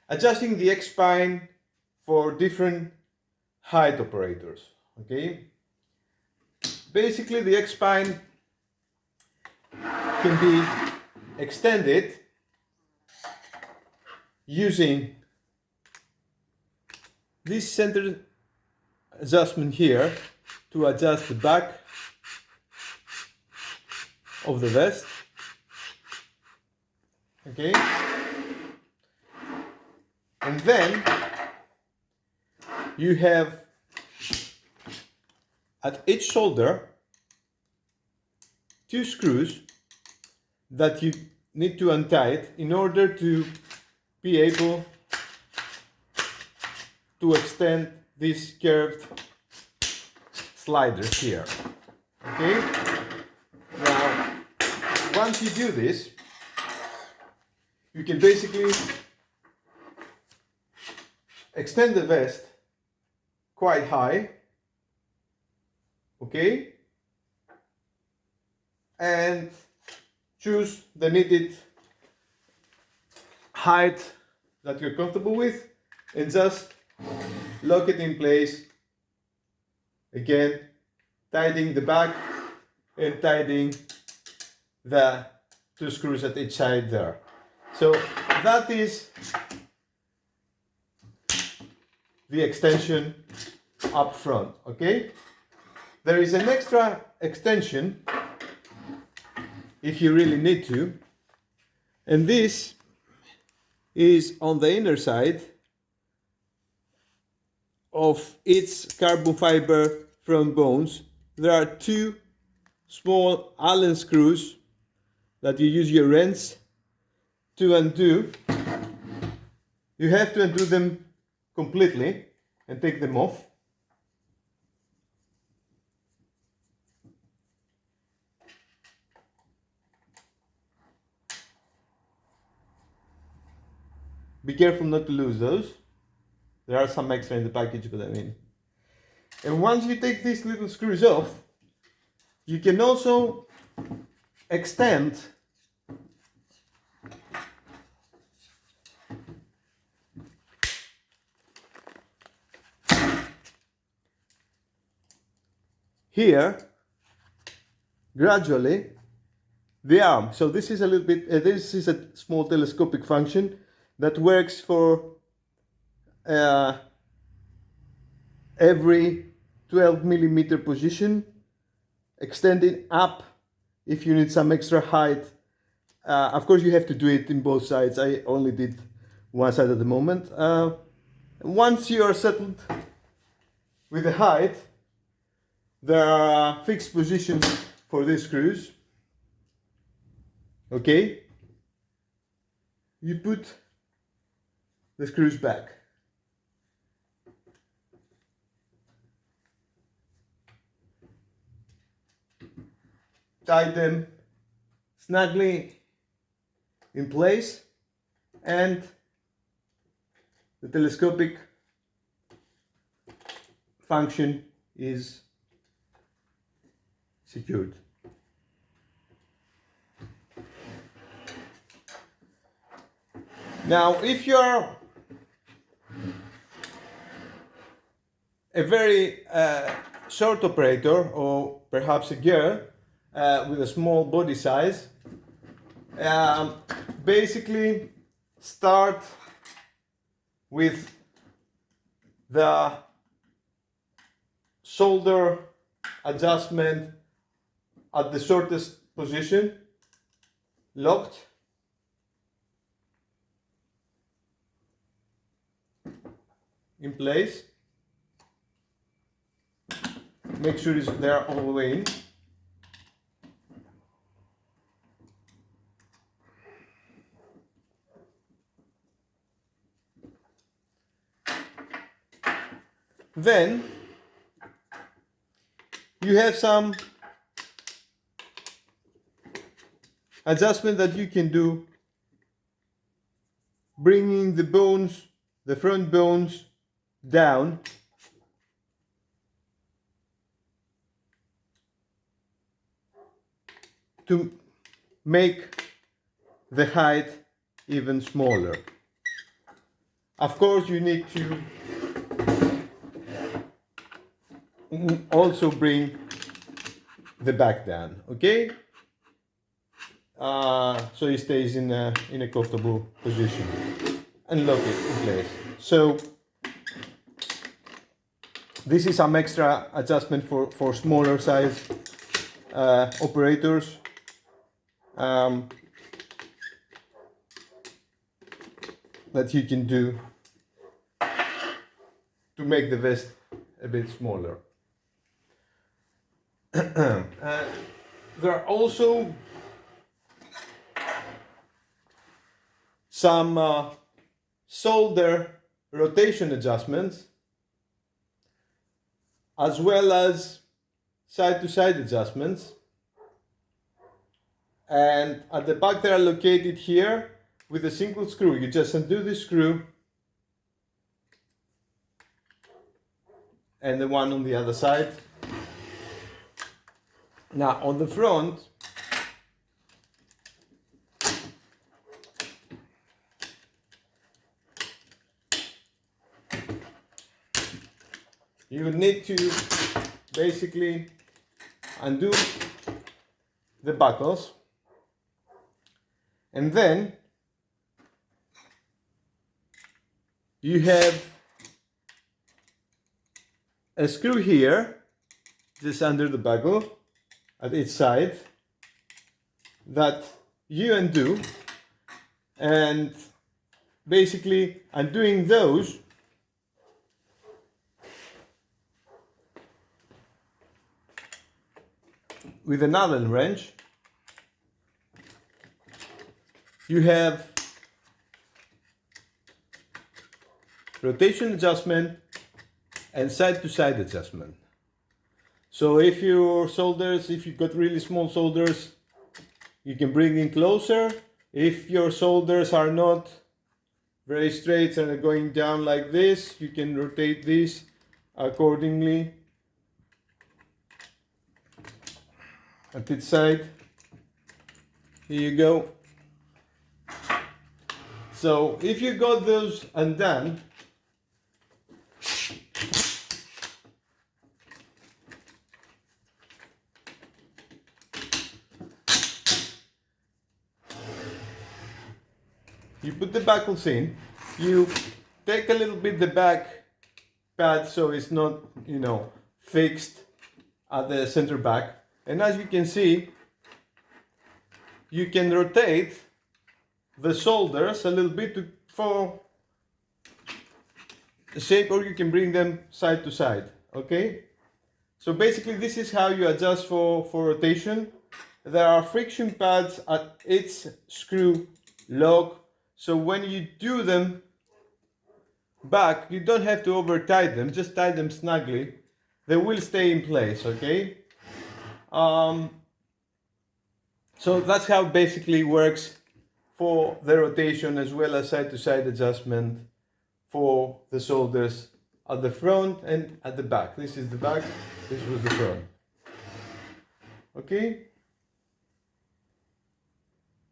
adjusting the xSPINE for different height operators. Okay, basically the xSPINE can be extended using this center adjustment here to adjust the back of the vest. Okay, and then you have at each shoulder 2 screws that you need to untie in order to be able to extend these curved sliders here. Okay, now once you do this, you can basically extend the vest quite high, okay, and choose the needed height that you're comfortable with and just lock it in place, again tightening the back and tightening the 2 screws at each side there. So that is the extension up front. Okay, there is an extra extension if you really need to, and this is on the inner side of its carbon fiber front bones. There are 2 small Allen screws that you use your wrench to undo. You have to undo them completely and take them off. Be careful not to lose those. There are some extra in the package, but I mean. And once you take these little screws off, you can also extend here gradually the arm. So this is a little bit, this is a small telescopic function that works for every 12mm position, extending up if you need some extra height. Of course you have to do it in both sides. I only did one side at the moment. Once you are settled with the height, there are fixed positions for these screws. Okay, you put the screws back. Tie them snugly in place, and the telescopic function is secured. Now, if you're a very short operator, or perhaps a girl with a small body size, basically start with the shoulder adjustment at the shortest position, locked, in place. Make sure it's there all the way in. Then you have some adjustment that you can do, bringing the bones, the front bones, down to make the height even smaller. Of course, you need to also bring the back down, okay? So it stays in a comfortable position, and lock it in place. So this is some extra adjustment for smaller size operators. That you can do to make the vest a bit smaller. There are also some shoulder rotation adjustments, as well as side-to-side adjustments, and at the back they are located here with a single screw. You just undo the screw and the one on the other side. Now on the front, you need to basically undo the buckles, and then you have a screw here, just under the buckle at each side, that you undo, and basically undoing those with an Allen wrench, you have rotation adjustment and side-to-side adjustment. So if you've got really small shoulders, you can bring in closer. If your shoulders are not very straight and are going down like this, you can rotate this accordingly at each side. Here you go. So if you got those undone, you put the buckles in, you take a little bit the back pad so it's not, fixed at the center back. And as you can see, you can rotate the shoulders a little bit for the shape, or you can bring them side to side, okay? So basically this is how you adjust for rotation. There are friction pads at each screw lock, so when you do them back, you don't have to over tighten them, just tie them snugly. They will stay in place, okay? So that's how it basically works for the rotation, as well as side-to-side adjustment for the shoulders at the front and at the back. This is the back, this was the front. Okay?